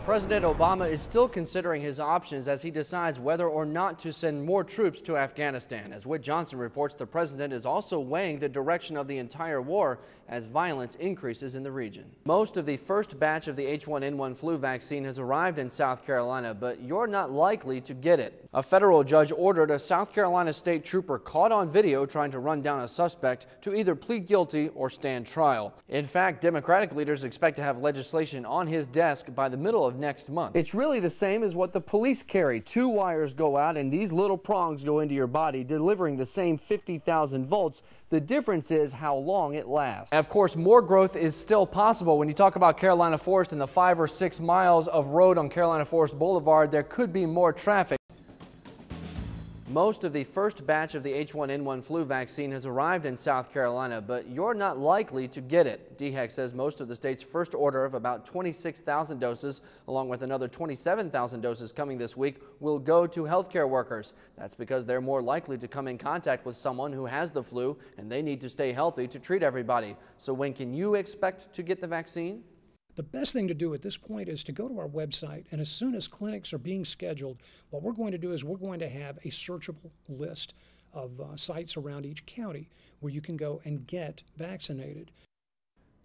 President Obama is still considering his options as he decides whether or not to send more troops to Afghanistan. As Whit Johnson reports, the president is also weighing the direction of the entire war as violence increases in the region. Most of the first batch of the H1N1 flu vaccine has arrived in South Carolina, but you're not likely to get it. A federal judge ordered a South Carolina state trooper caught on video trying to run down a suspect to either plead guilty or stand trial. In fact, Democratic leaders expect to have legislation on his desk by the middle of next month. It's really the same as what the police carry. Two wires go out and these little prongs go into your body, delivering the same 50,000 volts. The difference is how long it lasts. And of course, more growth is still possible. When you talk about Carolina Forest and the 5 or 6 miles of road on Carolina Forest Boulevard, there could be more traffic. Most of the first batch of the H1N1 flu vaccine has arrived in South Carolina, but you're not likely to get it. DHEC says most of the state's first order of about 26,000 doses, along with another 27,000 doses coming this week, will go to healthcare workers. That's because they're more likely to come in contact with someone who has the flu, and they need to stay healthy to treat everybody. So when can you expect to get the vaccine? The best thing to do at this point is to go to our website, and as soon as clinics are being scheduled, what we're going to do is we're going to have a searchable list of sites around each county where you can go and get vaccinated.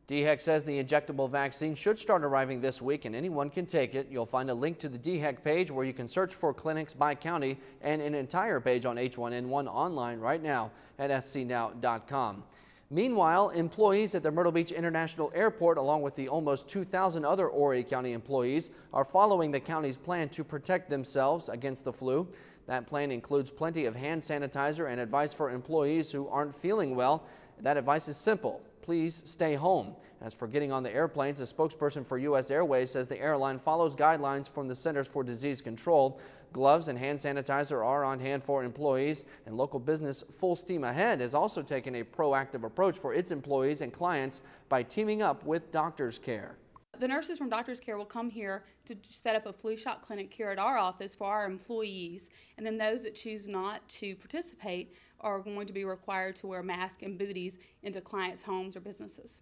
DHEC says the injectable vaccine should start arriving this week and anyone can take it. You'll find a link to the DHEC page where you can search for clinics by county and an entire page on H1N1 online right now at scnow.com. Meanwhile, employees at the Myrtle Beach International Airport, along with the almost 2,000 other Horry County employees, are following the county's plan to protect themselves against the flu. That plan includes plenty of hand sanitizer and advice for employees who aren't feeling well. That advice is simple. Please stay home. As for getting on the airplanes, a spokesperson for U.S. Airways says the airline follows guidelines from the Centers for Disease Control. Gloves and hand sanitizer are on hand for employees, and local business Full Steam Ahead has also taken a proactive approach for its employees and clients by teaming up with Doctors Care. The nurses from Doctors Care will come here to set up a flu shot clinic here at our office for our employees, and then those that choose not to participate are going to be required to wear masks and booties into clients' homes or businesses.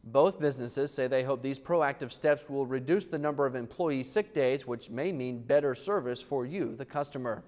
Both businesses say they hope these proactive steps will reduce the number of employee sick days, which may mean better service for you, the customer.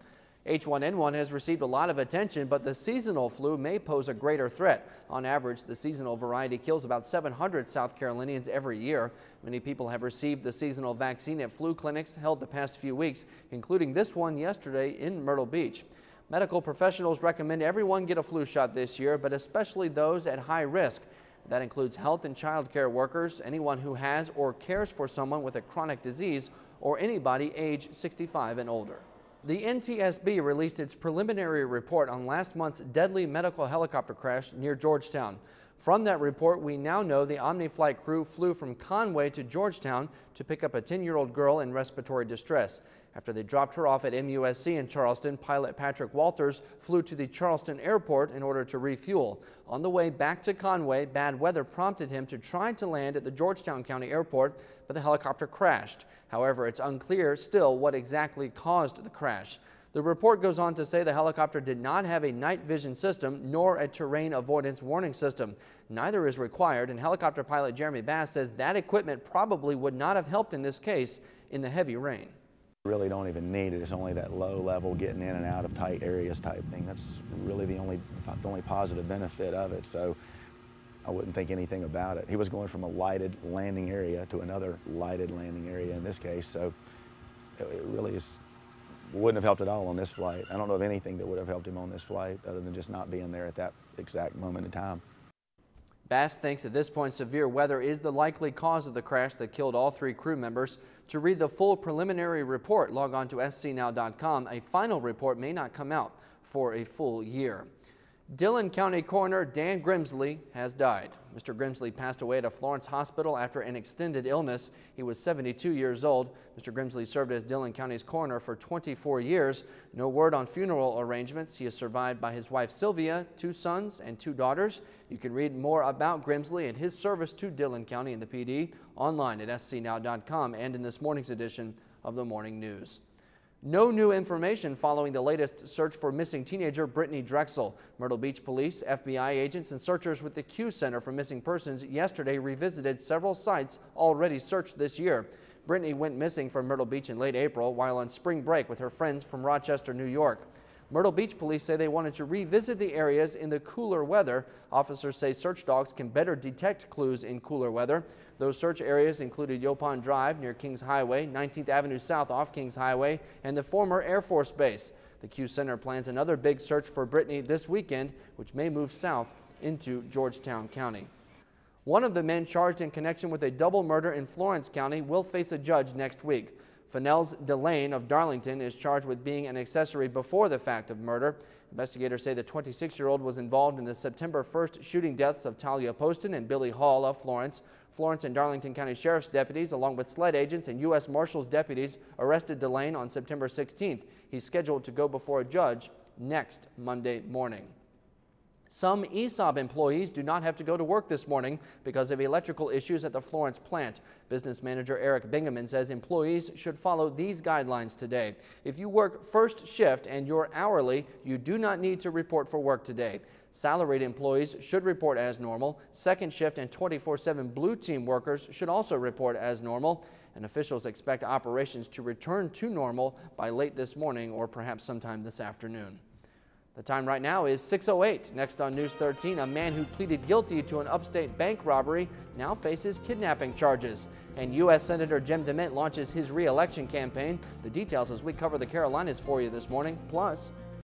H1N1 has received a lot of attention, but the seasonal flu may pose a greater threat. On average, the seasonal variety kills about 700 South Carolinians every year. Many people have received the seasonal vaccine at flu clinics held the past few weeks, including this one yesterday in Myrtle Beach. Medical professionals recommend everyone get a flu shot this year, but especially those at high risk. That includes health and child care workers, anyone who has or cares for someone with a chronic disease, or anybody age 65 and older. The NTSB released its preliminary report on last month's deadly medical helicopter crash near Georgetown. From that report, we now know the Omni-Flight crew flew from Conway to Georgetown to pick up a 10-year-old girl in respiratory distress. After they dropped her off at MUSC in Charleston, pilot Patrick Walters flew to the Charleston airport in order to refuel. On the way back to Conway, bad weather prompted him to try to land at the Georgetown County Airport, but the helicopter crashed. However, it's unclear still what exactly caused the crash. The report goes on to say the helicopter did not have a night vision system nor a terrain avoidance warning system. Neither is required, and helicopter pilot Jeremy Bass says that equipment probably would not have helped in this case in the heavy rain. Really don't even need it. It's only that low level getting in and out of tight areas type thing. That's really the only positive benefit of it. So I wouldn't think anything about it. He was going from a lighted landing area to another lighted landing area in this case. So it really wouldn't have helped at all on this flight. I don't know of anything that would have helped him on this flight other than just not being there at that exact moment in time. Bass thinks at this point severe weather is the likely cause of the crash that killed all 3 crew members. To read the full preliminary report, log on to scnow.com. A final report may not come out for a full year. Dillon County Coroner Dan Grimsley has died. Mr. Grimsley passed away at a Florence hospital after an extended illness. He was 72 years old. Mr. Grimsley served as Dillon County's coroner for 24 years. No word on funeral arrangements. He is survived by his wife Sylvia, 2 sons and 2 daughters. You can read more about Grimsley and his service to Dillon County and the PD online at scnow.com and in this morning's edition of the Morning News. No new information following the latest search for missing teenager Brittany Drexel. Myrtle Beach police, FBI agents, and searchers with the Q Center for Missing Persons yesterday revisited several sites already searched this year. Brittany went missing from Myrtle Beach in late April while on spring break with her friends from Rochester, New York. Myrtle Beach police say they wanted to revisit the areas in the cooler weather. Officers say search dogs can better detect clues in cooler weather. Those search areas included Yopon Drive near Kings Highway, 19th Avenue South off Kings Highway, and the former Air Force Base. The Q Center plans another big search for Brittany this weekend, which may move south into Georgetown County. One of the men charged in connection with a double murder in Florence County will face a judge next week. Fennels Delane of Darlington is charged with being an accessory before the fact of murder. Investigators say the 26-year-old was involved in the September 1st shooting deaths of Talia Poston and Billy Hall of Florence. Florence and Darlington County Sheriff's deputies, along with SLED agents and U.S. Marshals deputies, arrested Delane on September 16th. He's scheduled to go before a judge next Monday morning. Some ESOB employees do not have to go to work this morning because of electrical issues at the Florence plant. Business manager Eric Bingaman says employees should follow these guidelines today. If you work first shift and you're hourly, you do not need to report for work today. Salaried employees should report as normal. Second shift and 24/7 Blue Team workers should also report as normal. And officials expect operations to return to normal by late this morning or perhaps sometime this afternoon. The time right now is 6:08. Next on News 13, a man who pleaded guilty to an upstate bank robbery now faces kidnapping charges. And U.S. Senator Jim DeMint launches his re-election campaign. The details as we cover the Carolinas for you this morning. Plus,